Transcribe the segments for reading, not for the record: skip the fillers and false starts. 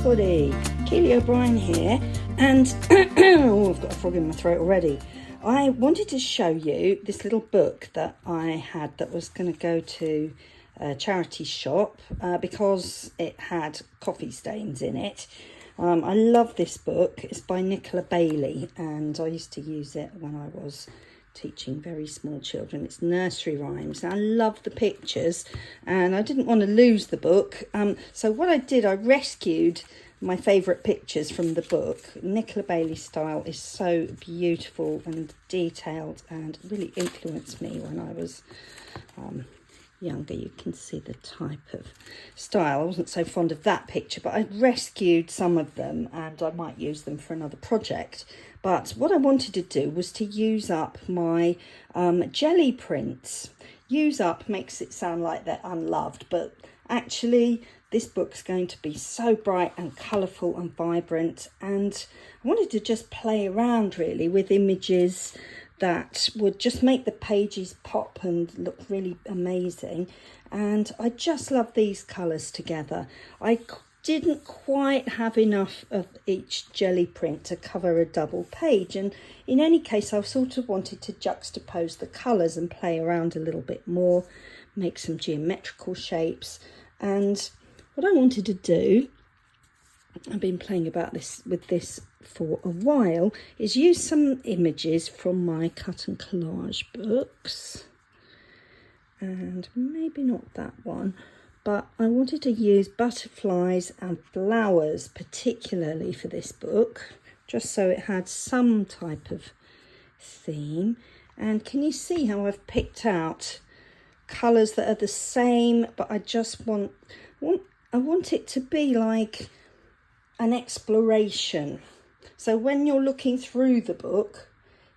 everybody, Keely O'Brien here, and oh, I've got a frog in my throat already. I wanted to show you this little book that I had that was going to go to a charity shop because it had coffee stains in it. I love this book. It's by Nicola Bailey, and I used to use it when I was teaching very small children. It's nursery rhymes. I love the pictures and I didn't want to lose the book. So what I did, I rescued my favourite pictures from the book. Nicola Bailey's style is so beautiful and detailed and really influenced me when I was younger. You can see the type of style. I wasn't so fond of that picture, but I rescued some of them and I might use them for another project. But what I wanted to do was to use up my jelly prints. Use up makes it sound like they're unloved, but actually this book's going to be so bright and colourful and vibrant, and I wanted to just play around really with images that would just make the pages pop and look really amazing. And I just love these colours together. I didn't quite have enough of each jelly print to cover a double page, and in any case I sort of wanted to juxtapose the colours and play around a little bit more, make some geometrical shapes. And what I wanted to do, I've been playing about this with this for a while, is use some images from my cut and collage books, and maybe not that one, but I wanted to use butterflies and flowers particularly for this book, just so it had some type of theme. And can you see how I've picked out colours that are the same, but I just want it to be like an exploration. So when you're looking through the book,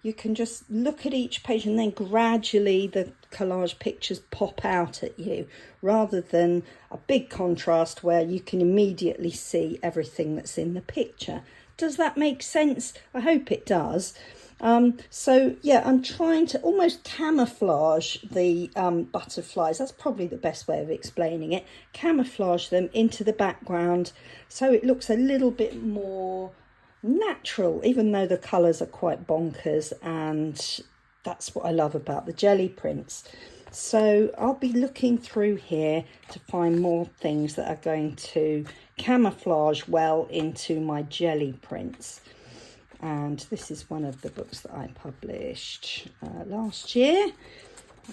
you can just look at each page and then gradually the collage pictures pop out at you, rather than a big contrast where you can immediately see everything that's in the picture. Does that make sense? I hope it does. So yeah, I'm trying to almost camouflage the butterflies. That's probably the best way of explaining it. Camouflage them into the background so it looks a little bit more natural, even though the colours are quite bonkers, and that's what I love about the jelly prints. So I'll be looking through here to find more things that are going to camouflage well into my jelly prints. And this is one of the books that I published last year,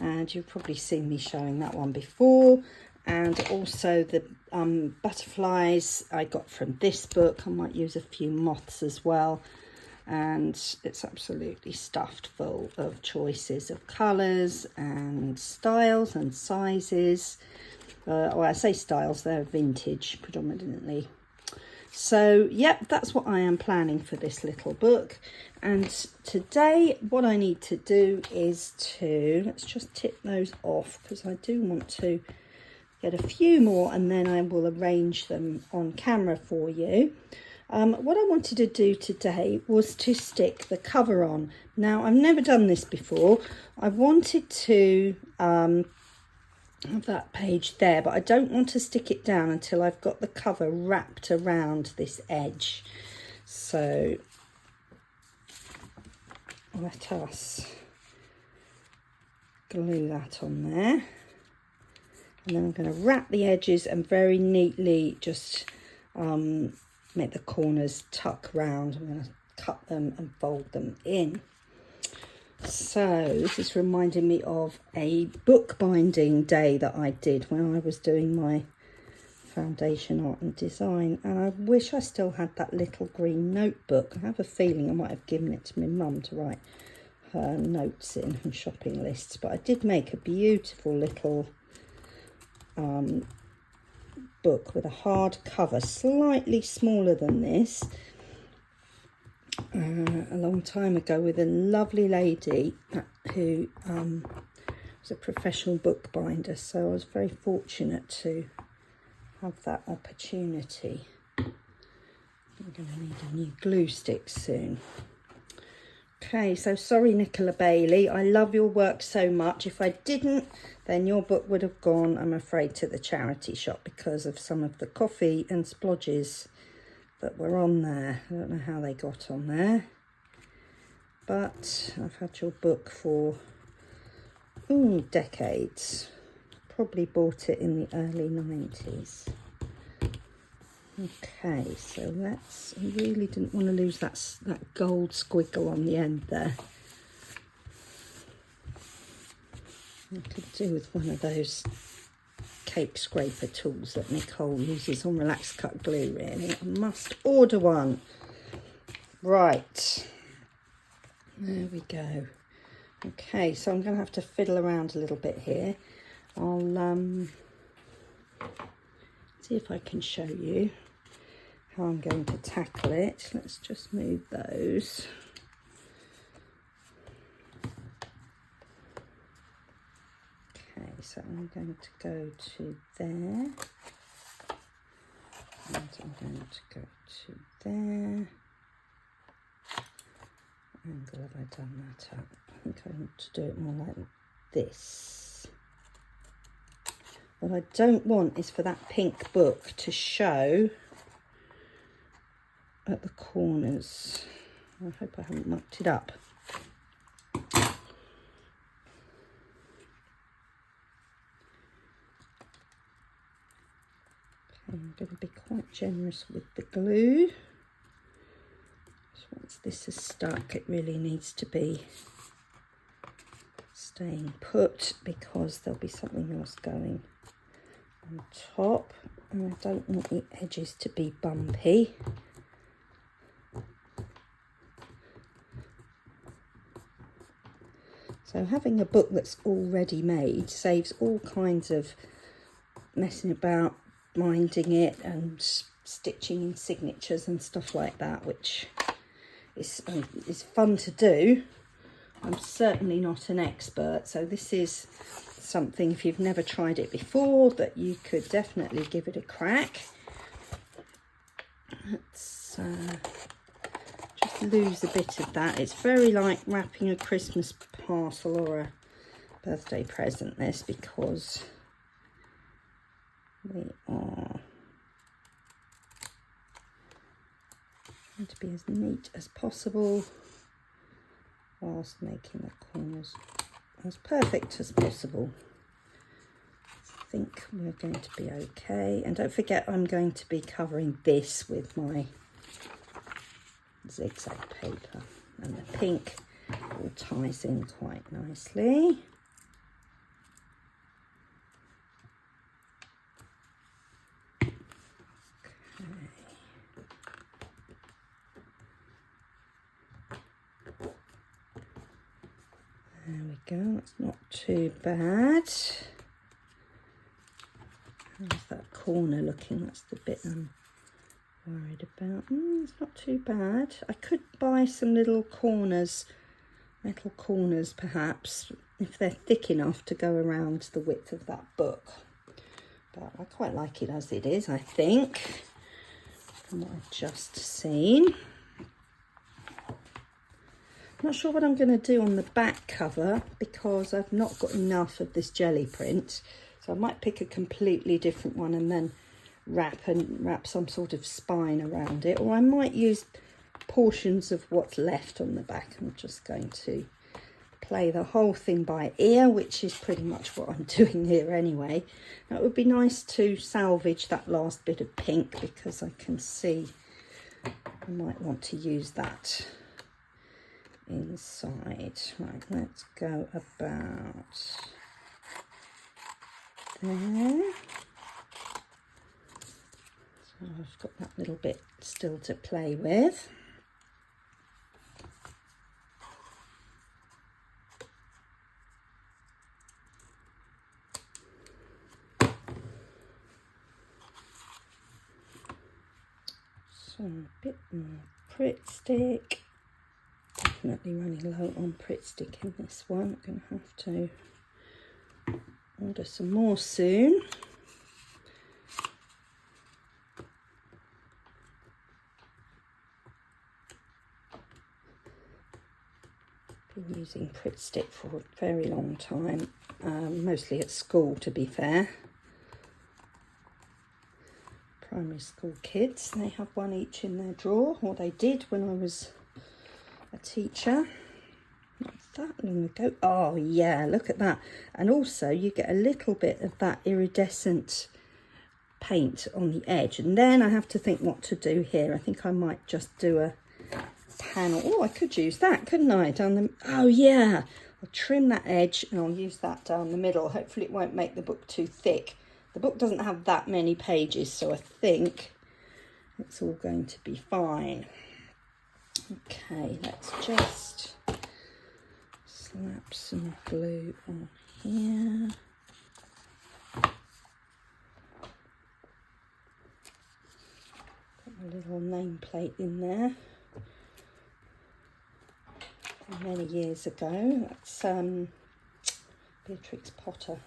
and you've probably seen me showing that one before. And also the butterflies I got from this book. I might use a few moths as well, and it's absolutely stuffed full of choices of colours and styles and sizes. Well, I say styles, they're vintage predominantly. So yep, that's what I am planning for this little book. And today what I need to do is let's just tip those off, because I do want to get a few more and then I will arrange them on camera for you. What I wanted to do today was to stick the cover on. Now, I've never done this before. I wanted to have that page there, but I don't want to stick it down until I've got the cover wrapped around this edge. So let us glue that on there. And then I'm going to wrap the edges and very neatly just make the corners tuck round. I'm going to cut them and fold them in. So this is reminding me of a bookbinding day that I did when I was doing my foundation art and design, and I wish I still had that little green notebook. I have a feeling I might have given it to my mum to write her notes in and shopping lists, but I did make a beautiful little book with a hard cover, slightly smaller than this, a long time ago, with a lovely lady who was a professional bookbinder. So I was very fortunate to have that opportunity. I'm going to need a new glue stick soon. Okay, so sorry Nicola Bailey, I love your work so much. If I didn't, then your book would have gone, I'm afraid, to the charity shop because of some of the coffee and splodges that were on there. I don't know how they got on there, but I've had your book for decades. Probably bought it in the early 90s. Okay, so let's, I really didn't want to lose that gold squiggle on the end there. I could do with one of those cake scraper tools that Nicole uses on Relax Cut Glue, really. I must order one. Right, there we go. Okay, so I'm going to have to fiddle around a little bit here. I'll see if I can show you how I'm going to tackle it. Let's just move those. Okay, so I'm going to go to there, and I'm going to go to there. Angle have I done that up? I think I want to do it more like this. What I don't want is for that pink book to show at the corners. I hope I haven't mucked it up. Okay, I'm going to be quite generous with the glue. So once this is stuck, it really needs to be staying put, because there'll be something else going on top, and I don't want the edges to be bumpy. So having a book that's already made saves all kinds of messing about, binding it and stitching in signatures and stuff like that, which is fun to do. I'm certainly not an expert, so this is something, if you've never tried it before, that you could definitely give it a crack. Let's just lose a bit of that. It's very like wrapping a Christmas parcel or a birthday present, this, because we are going to be as neat as possible whilst making the corners as perfect as possible. I think we're going to be okay. And don't forget, I'm going to be covering this with my zigzag paper, and the pink all ties in quite nicely. There we go, that's not too bad. How's that corner looking? That's the bit I'm worried about. It's not too bad. I could buy some little corners, metal corners perhaps, if they're thick enough to go around the width of that book. But I quite like it as it is, I think, from what I've just seen. I'm not sure what I'm going to do on the back cover, because I've not got enough of this jelly print. So I might pick a completely different one and then wrap some sort of spine around it. Or I might use portions of what's left on the back. I'm just going to play the whole thing by ear, which is pretty much what I'm doing here anyway. Now, it would be nice to salvage that last bit of pink, because I can see I might want to use that inside. Right, let's go about there. So I've got that little bit still to play with. So a bit more Pritt stick. Definitely running low on Pritt stick in this one. I'm going to have to order some more soon. Been using Pritt stick for a very long time, mostly at school, to be fair. primary school kids. They have one each in their drawer, or they did when I was a teacher. Not that long ago. Oh yeah, look at that. And also you get a little bit of that iridescent paint on the edge. And then I have to think what to do here. I think I might just do a panel. Oh, I could use that, couldn't I? Down the, oh yeah, I'll trim that edge and I'll use that down the middle. Hopefully it won't make the book too thick. The book doesn't have that many pages, so I think it's all going to be fine. Okay, let's just slap some glue on here. Put a little nameplate in there. Many years ago. That's Beatrix Potter.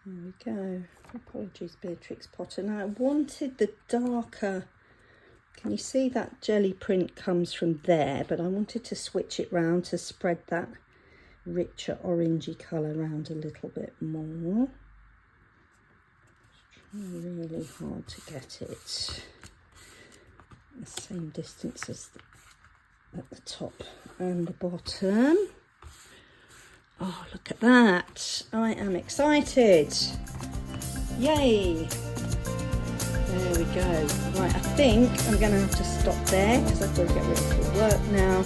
There we go. Apologies, Beatrix Potter. Now I wanted the darker, can you see that jelly print comes from there, but I wanted to switch it round to spread that richer orangey colour around a little bit more. It's trying really hard to get it the same distance as at the top and the bottom. Oh, look at that. I am excited. Yay. There we go. Right, I think I'm going to have to stop there because I've got to get ready for work now.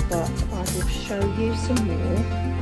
But I will show you some more